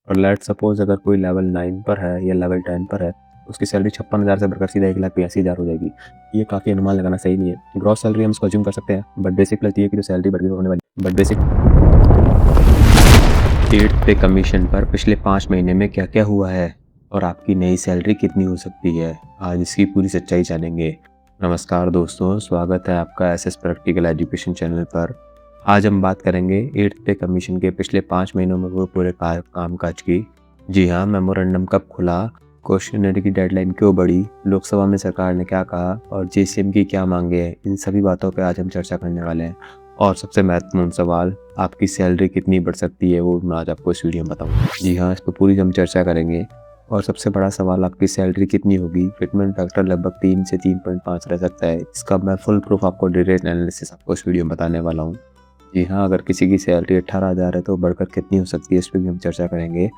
और let suppose अगर कोई लेवल 9 पर है या लेवल 10 पर है, उसकी सैलरी 56,000 से बढ़कर सीधा 1,82,000 हो जाएगी। ये काफ़ी अनुमान लगाना सही नहीं है। ग्रॉस सैलरी हम इसको अज्यूम कर सकते हैं, बट बेसिक प्लस ये है कि जो सैलरी बढ़ गई होने वाली, बट बेसिक 8th पे कमीशन पर पिछले 5 महीने में क्या-क्या हुआ है और आपकी नई सैलरी कितनी हो सकती है? आज इसकी पूरी सच्चाई जानेंगे। नमस्कार दोस्तों, स्वागत है आपका एसएस प्रैक्टिकल एजुकेशन चैनल पर। आज हम बात करेंगे 8th पे कमीशन के पिछले 5 महीनों में हुए पूरे कामकाज की। जी हाँ, मेमोरेंडम कब खुला, क्वेश्चनरी की डेडलाइन क्यों बढ़ी, लोकसभा में सरकार ने क्या कहा और जेसीएम की क्या मांगे हैं, इन सभी बातों पे आज हम चर्चा करने वाले हैं। और सबसे महत्वपूर्ण सवाल, आपकी सैलरी कितनी बढ़ सकती है, वो मैं आज आपको इस वीडियो में बताऊंगा। जी हाँ, इस पर पूरी हम चर्चा करेंगे। और सबसे बड़ा सवाल, आपकी सैलरी कितनी होगी। फिटमेंट फैक्टर लगभग 3 से 3.5 रह सकता है। इसका मैं फुल प्रूफ आपको डिटेल एनालिसिस आपको इस वीडियो में बताने वाला हूँ। जी हाँ, अगर किसी की सैलरी 18,000 है तो बढ़कर कितनी हो सकती है, इस पर भी हम चर्चा करेंगे।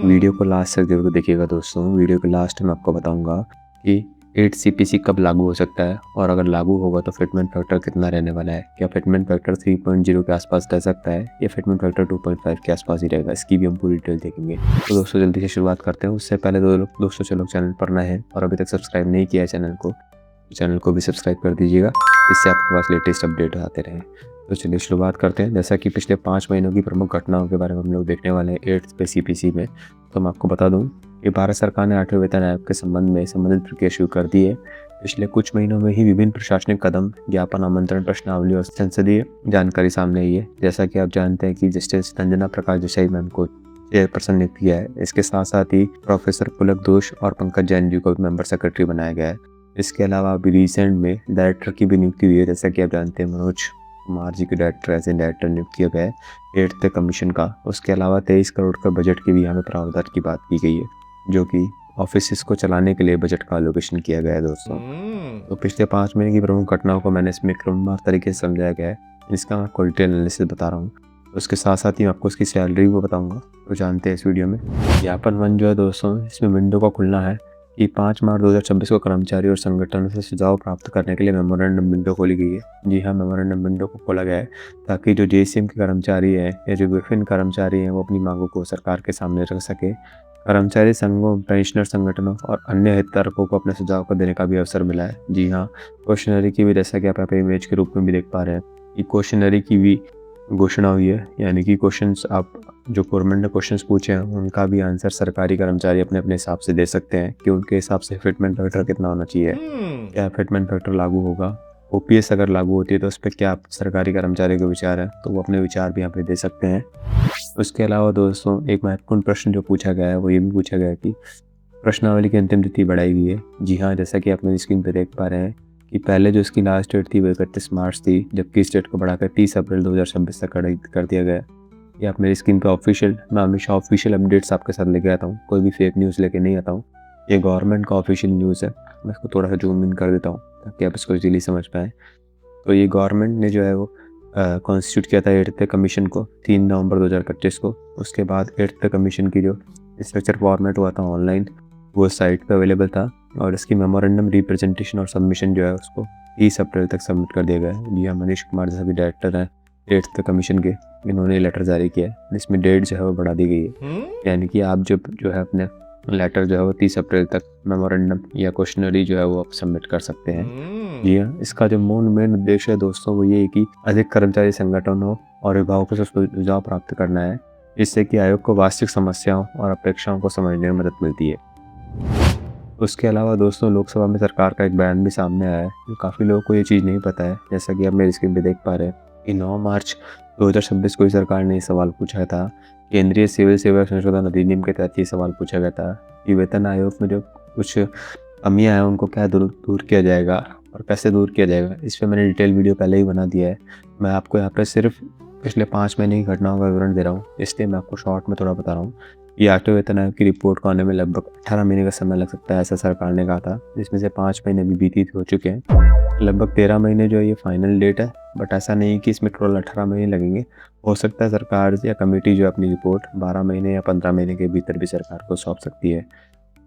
वीडियो को लास्ट तक जरूर देखिएगा दोस्तों। वीडियो के लास्ट में आपको बताऊंगा कि 8 सीपीसी कब लागू हो सकता है और अगर लागू होगा तो फिटमेंट फैक्टर कितना रहने वाला है। क्या फिटमेंट फैक्टर 3.0 के आसपास रह सकता है या फिटमेंट फैक्टर 2.5 के आसपास ही रहेगा, इसकी भी हम पूरी डिटेल देखेंगे। तो दोस्तों जल्दी से शुरुआत करते हैं। उससे पहले दोस्तों चलो चैनल पर नए हैं और अभी तक सब्सक्राइब नहीं किया है चैनल को भी सब्सक्राइब कर दीजिएगा, इससे आपके पास लेटेस्ट अपडेट आते रहें। तो चलिए शुरुआत करते हैं। जैसा कि पिछले 5 महीनों की प्रमुख घटनाओं के बारे में हम लोग देखने वाले हैं 8th पे सीपीसी में, तो मैं आपको बता दूं कि भारत सरकार ने 8वें वेतन आयोग के संबंध में संबंधित प्रक्रिया शुरू कर दी है। पिछले कुछ महीनों में ही विभिन्न प्रशासनिक कदम, ज्ञापन, आमंत्रण, प्रश्नावली और संसदीय जानकारी सामने आई है। जैसा कि आप जानते हैं कि जस्टिस रंजना प्रकाश देसाई मैम को चेयरपर्सन नियुक्त किया है। इसके साथ साथ ही प्रोफेसर पुलक दोष और पंकज जैन जी को मेंबर सेक्रेटरी बनाया गया है। इसके अलावा अभी रिसेंट में डायरेक्टर की भी नियुक्ति हुई है। जैसा कि आप जानते हैं मनोज कुमार जी के डायरेक्टर नियुक्त किया गया है 8th कमीशन का। उसके अलावा 23 करोड़ का बजट की भी यहाँ पे प्रावधान की बात की गई है, जो कि ऑफिस को चलाने के लिए बजट का एलोकेशन किया गया है दोस्तों। तो पिछले 5 महीने की प्रमुख घटनाओं को मैंने इसमें क्रमवार तरीके से समझाया गया है, इसका मैं आपको डिटेल एनालिसिस बता रहा हूँ। उसके साथ साथ ही मैं आपको उसकी सैलरी भी बताऊँगा, तो जानते हैं इस वीडियो में। ज्ञापन 1 जो है दोस्तों, इसमें विंडो का खुलना है कि 5 मार्च 2026 को कर्मचारी और संगठनों से सुझाव प्राप्त करने के लिए मेमोरेंडम विंडो खोली गई है। जी हाँ, मेमोरेंडम विंडो को खोला गया है ताकि जो जेसीएम के कर्मचारी हैं या जो विभिन्न कर्मचारी हैं वो अपनी मांगों को सरकार के सामने रख सके। कर्मचारी संघों, पेंशनर संगठनों और अन्य हितधारकों को अपने सुझाव को देने का भी अवसर मिला है। जी हाँ, क्वेश्चनरी की भी, जैसा कि आप यहाँ पे इमेज के रूप में भी देख पा रहे हैं, कि क्वेश्चनरी की भी घोषणा हुई है, यानी कि क्वेश्चंस आप जो गवर्नमेंट ने क्वेश्चंस पूछे हैं उनका भी आंसर सरकारी कर्मचारी अपने अपने हिसाब से दे सकते हैं कि उनके हिसाब से फिटमेंट फैक्टर कितना होना चाहिए। क्या फिटमेंट फैक्टर लागू होगा, ओपीएस अगर लागू होती है तो उस पर क्या सरकारी कर्मचारी के विचार है, तो वो अपने विचार भी यहाँ पे दे सकते हैं। उसके अलावा दोस्तों एक महत्वपूर्ण प्रश्न जो पूछा गया है वो ये भी पूछा गया है कि प्रश्नावली की अंतिम तिथि बढ़ाई गई है। जी हाँ, जैसा कि आप मेरी स्क्रीन पर देख पा रहे हैं कि पहले जो इसकी लास्ट डेट थी वो 31 मार्च थी, जबकि इस डेट को बढ़ाकर 30 अप्रैल 2026 तक कर दिया गया। ये आप मेरी स्क्रीन पे मैं हमेशा ऑफिशियल अपडेट्स आपके साथ लेके आता हूँ, कोई भी फेक न्यूज़ लेके नहीं आता हूँ। ये गवर्नमेंट का ऑफिशियल न्यूज़ है। मैं इसको थोड़ा सा जूम इन कर देता हूँ ताकि आप इसको इजीली समझ पाएँ। तो ये गवर्नमेंट ने जो है वो कॉन्स्टिट्यूट किया था 8th कमीशन को 3 नवंबर 2025 को। उसके बाद 8th कमीशन की जो स्ट्रक्चर फॉर्मेट हुआ था ऑनलाइन, वो साइट पे अवेलेबल था और इसकी मेमोरेंडम रिप्रेजेंटेशन और सबमिशन जो है उसको 30 अप्रैल तक सबमिट कर दिया गया है। जी हाँ, मनीष कुमार जैसा भी डायरेक्टर हैं 8th कमीशन के, इन्होंने लेटर जारी किया है। इसमें डेट जो है वो बढ़ा दी गई है, यानी कि आप जो है अपने लेटर जो है वो 30 अप्रैल तक मेमोरेंडम या क्वेश्चनरी जो है वो आप सबमिट कर सकते हैं। जी हाँ, इसका जो मेन उद्देश्य है दोस्तों वो ये है कि अधिक कर्मचारी संगठनों और विभागों से सुझाव प्राप्त करना है, जिससे कि आयोग को वास्तविक समस्याओं और अपेक्षाओं को समझने में मदद मिलती है। उसके अलावा दोस्तों लोकसभा में सरकार का एक बयान भी सामने आया है, जो काफ़ी लोगों को ये चीज़ नहीं पता है। जैसा कि आप मेरी स्क्रीन पे देख पा रहे हैं कि 9 मार्च 2026 को ही सरकार ने सवाल पूछा था। केंद्रीय सिविल सेवा संशोधन अधिनियम के तहत ये सवाल पूछा गया था कि वेतन आयोग में जो कुछ कमियाँ हैं उनको क्या दूर किया जाएगा और कैसे दूर किया जाएगा। इस पर मैंने डिटेल वीडियो पहले ही बना दिया है। मैं आपको यहाँ पर सिर्फ पिछले 5 महीने की घटनाओं का विवरण दे रहा हूँ, इसलिए मैं आपको शॉर्ट में थोड़ा बता रहा हूँ। ये 8वें वेतन आयोग की रिपोर्ट को आने में लगभग 18 महीने का समय लग सकता है, ऐसा सरकार ने कहा था, जिसमें से 5 महीने अभी बीत हो चुके हैं। लगभग 13 महीने जो है ये फाइनल डेट है, बट ऐसा नहीं है कि इसमें टोटल 18 महीने लगेंगे। हो सकता है सरकार या कमेटी जो अपनी रिपोर्ट 12 महीने या 15 महीने के भीतर भी सरकार को सौंप सकती है।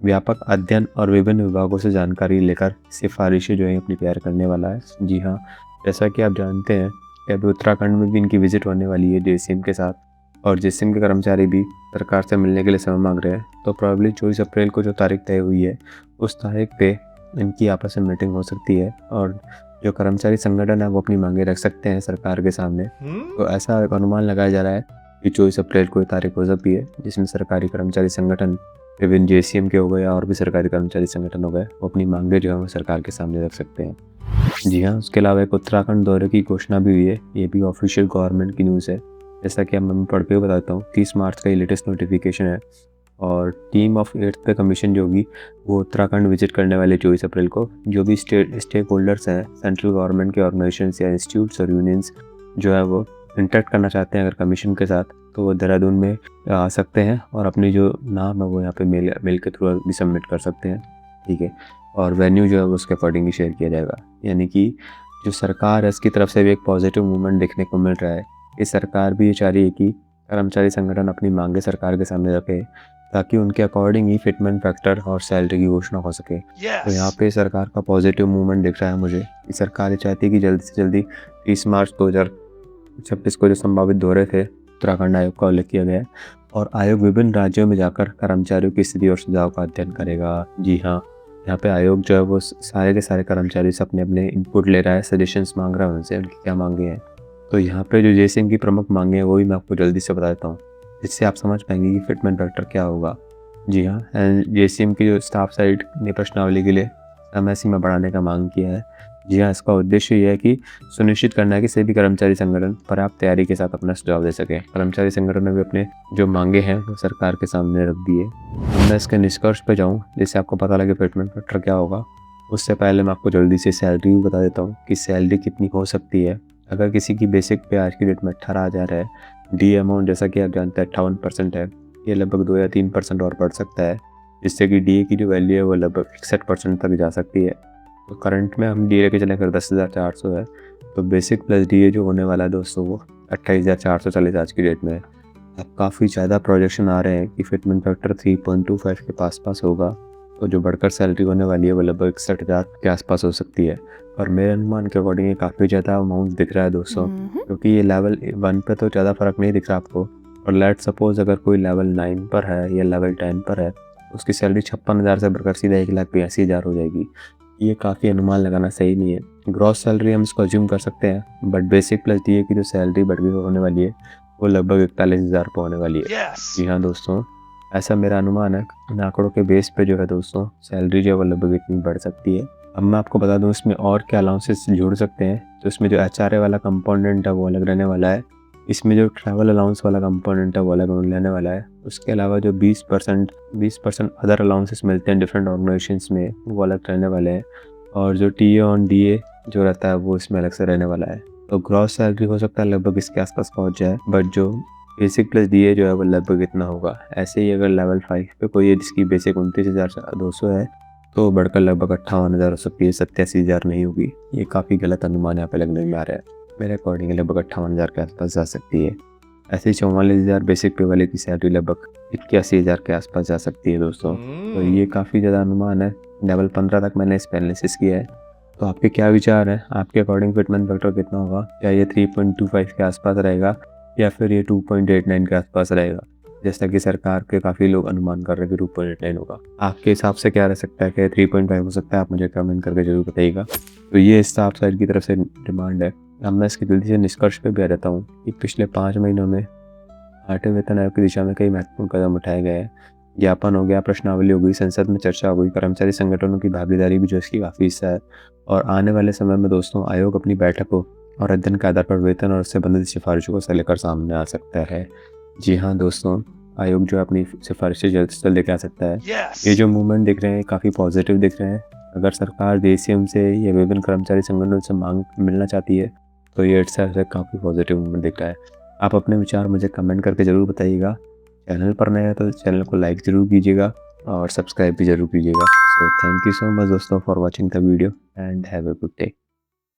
व्यापक अध्ययन और विभिन्न विभागों से जानकारी लेकर सिफारिशें जो है अपनी तैयार करने वाला है। जी हाँ, जैसा कि आप जानते हैं कि अभी उत्तराखंड में भी इनकी विजिट होने वाली है जेसीएम के साथ, और जेसीएम के कर्मचारी भी सरकार से मिलने के लिए समय मांग रहे हैं। तो प्रॉब्ली 24 अप्रैल को जो तारीख तय हुई है उस तारीख पे इनकी आपस में मीटिंग हो सकती है और जो कर्मचारी संगठन है वो अपनी मांगे रख सकते हैं सरकार के सामने। तो ऐसा एक अनुमान लगाया जा रहा है कि 24 अप्रैल को ये तारीख हो सकती है जिसमें सरकारी कर्मचारी संगठन विभिन्न जेसीएम के हो गए और भी सरकारी कर्मचारी संगठन हो गए वो अपनी मांगे जो है वो सरकार के सामने रख सकते हैं। जी हाँ, उसके अलावा एक उत्तराखंड दौरे की घोषणा भी हुई है। ये भी ऑफिशियल गवर्नमेंट की न्यूज़ है। जैसा कि अब मैं पढ़ के बताता हूँ, 30 मार्च का ये लेटेस्ट नोटिफिकेशन है और टीम ऑफ 8th पे कमीशन जो होगी वो उत्तराखंड विजिट करने वाले 24 अप्रैल को। जो भी स्टेक होल्डर्स हैं, सेंट्रल गवर्नमेंट के ऑर्गेनाइजेशंस या इंस्टीट्यूट्स और यूनियंस जो है वो इंटरेक्ट करना चाहते हैं अगर कमीशन के साथ, तो वो देहरादून में आ सकते हैं और अपनी जो नाम है वो यहाँ पे मेल के थ्रू भी सबमिट कर सकते हैं। ठीक है, और वेन्यू जो है वो उसके अकॉर्डिंग शेयर किया जाएगा। यानी कि जो सरकार है इसकी तरफ से भी एक पॉजिटिव मूवमेंट देखने को मिल रहा है कि सरकार भी ये चाह रही है कि कर्मचारी संगठन अपनी मांगे सरकार के सामने रखे ताकि उनके अकॉर्डिंग ही फिटमेंट फैक्टर और सैलरी की घोषणा हो सके। तो यहाँ पे सरकार का पॉजिटिव मूवमेंट दिख रहा है मुझे कि सरकार ये चाहती है कि जल्दी से जल्दी 30 मार्च 2026 को जो संभावित दौरे थे उत्तराखंड आयोग का उल्लेख किया गया है और आयोग विभिन्न राज्यों में जाकर कर्मचारियों की स्थिति और सुझाव का अध्ययन करेगा। जी हाँ, यहाँ पे आयोग जो है वो सारे के सारे कर्मचारी से अपने अपने इनपुट ले रहा है, सजेशंस मांग रहा है उनसे, उनकी क्या मांगे हैं। तो यहाँ पे जो जेसीएम की प्रमुख मांगे हैं वो भी मैं आपको जल्दी से बता देता हूँ जिससे आप समझ पाएंगे कि फिटमेंट फैक्टर क्या होगा। जी हाँ, जेसीएम की जो स्टाफ साइड ने प्रश्नावली के लिए समय सीमा बढ़ाने का मांग किया है। जी हाँ, इसका उद्देश्य ये है कि सुनिश्चित करना है कि सभी कर्मचारी संगठन पर्याप्त तैयारी के साथ अपना सुझाव दे सके। कर्मचारी संगठन ने भी अपने जो मांगे हैं वो सरकार के सामने रख दिए। अब मैं इसके निष्कर्ष पे जाऊँ जिससे आपको पता लगे फिटमेंट फैक्टर क्या होगा, उससे पहले मैं आपको जल्दी से सैलरी भी बता देता हूँ कि सैलरी कितनी हो सकती है। अगर किसी की बेसिक पे आज की डेट में 18,000 है, डी अमाउंट जैसा कि आप जानते हैं 58% है, ये लगभग 2 या 3% और बढ़ सकता है जिससे कि डीए की जो वैल्यू है वो लगभग 61% तक जा सकती है। तो करंट में हम डीए के चले अगर 10,400 है तो बेसिक प्लस डीए जो होने वाला है दोस्तों वो 28,440 आज की डेट में है। अब काफ़ी ज़्यादा प्रोजेक्शन आ रहे हैं कि फिटमेंट फैक्टर 3.25 के पास होगा, तो जो बढ़कर सैलरी होने वाली है वो लगभग 61,000 के आसपास हो सकती है। और मेरे अनुमान के अकॉर्डिंग ये काफ़ी ज़्यादा अमाउंट दिख रहा है दोस्तों, क्योंकि ये लेवल 1 पे तो ज़्यादा फ़र्क नहीं दिख रहा आपको, और लेट सपोज अगर कोई लेवल 9 पर है या लेवल 10 पर है उसकी सैलरी 56,000 से बढ़कर सीधा 1,82,000 हो जाएगी। ये काफ़ी अनुमान लगाना सही नहीं है। ग्रॉस सैलरी हम इसको अज्यूम कर सकते हैं, बट बेसिक प्लस डीए की जो सैलरी बढ़ के होने वाली है वो लगभग 41,000 रुपये होने वाली है। जी हाँ दोस्तों, ऐसा मेरा अनुमान है। इन आंकड़ों के बेस पे जो है दोस्तों सैलरी जो है वो लगभग इतनी बढ़ सकती है। अब मैं आपको बता दूं इसमें और क्या अलाउंसेस जोड़ सकते हैं। तो इसमें जो एचआरए वाला कंपोनेंट है वो अलग रहने वाला है, इसमें जो ट्रैवल अलाउंस वाला कंपोनेंट है वो अलग रहने वाला है, उसके अलावा जो 20% अदर अलाउंसेस मिलते हैं डिफरेंट ऑर्गेनाइजेशंस में वो अलग रहने वाले हैं, और जो टीए ऑन डीए जो रहता है वो इसमें अलग से रहने वाला है। तो ग्रॉस सैलरी हो सकता है लगभग इसके आसपास पहुँच जाए, बट जो बेसिक प्लस डीए जो है वो लगभग इतना होगा। ऐसे ही अगर लेवल 5 पे कोई है जिसकी बेसिक 29,200 है तो बढ़कर लगभग 58,000 हो सकती है, 87,000 नहीं होगी। ये काफ़ी गलत अनुमान यहाँ पे लगने में आ रहा है। मेरे अकॉर्डिंग लगभग 58,000 के आसपास जा सकती है। ऐसे ही 44,000 बेसिक पे वाले की सैलरी लगभग 81,000 के आसपास जा सकती है दोस्तों। तो ये काफ़ी ज़्यादा अनुमान है। लेवल 15 तक मैंने इस पे एनालिसिस किया है। तो आपके क्या विचार हैं? आपके अकॉर्डिंग फिटमेंट फैक्टर कितना होगा? क्या ये 3.25 के आसपास रहेगा या फिर ये 2.89 के आसपास रहेगा, जैसा कि सरकार के काफ़ी लोग अनुमान कर रहे हैं कि 2.89 होगा? आपके हिसाब से क्या रह सकता है? क्या 3.5 हो सकता है? आप मुझे कमेंट करके जरूर बताइएगा। तो ये स्टाफ साइड की तरफ से डिमांड है। अब मैं इसकी जल्दी से निष्कर्ष पे भी आ जाता हूँ कि पिछले 5 महीनों में 8वें वेतन आयोग की दिशा में कई महत्वपूर्ण कदम उठाए गए हैं। ज्ञापन हो गया, प्रश्नावली हो गई, संसद में चर्चा हो गई, कर्मचारी संगठनों की भागीदारी भी जो इसकी काफ़ी हिस्सा है। और आने वाले समय में दोस्तों आयोग अपनी बैठकों और अध्ययन के आधार पर वेतन और उससे संबंधित सिफारिशों को लेकर सामने आ सकता है। जी हाँ दोस्तों, आयोग जो है अपनी सिफारिशें जल्द से जल्द लेकर आ सकता है। ये जो मूवमेंट दिख रहे हैं काफ़ी पॉजिटिव दिख रहे हैं। अगर सरकार जेसीएम से या विभिन्न कर्मचारी संगठनों से मांग मिलना चाहती है तो ये से काफ़ी पॉजिटिव मूवमेंट दिख रहा है। आप अपने विचार मुझे कमेंट करके ज़रूर बताइएगा। चैनल पर नए हैं तो चैनल को लाइक ज़रूर कीजिएगा और सब्सक्राइब भी ज़रूर कीजिएगा। So thank you so much दोस्तों for watching the video and have a good day.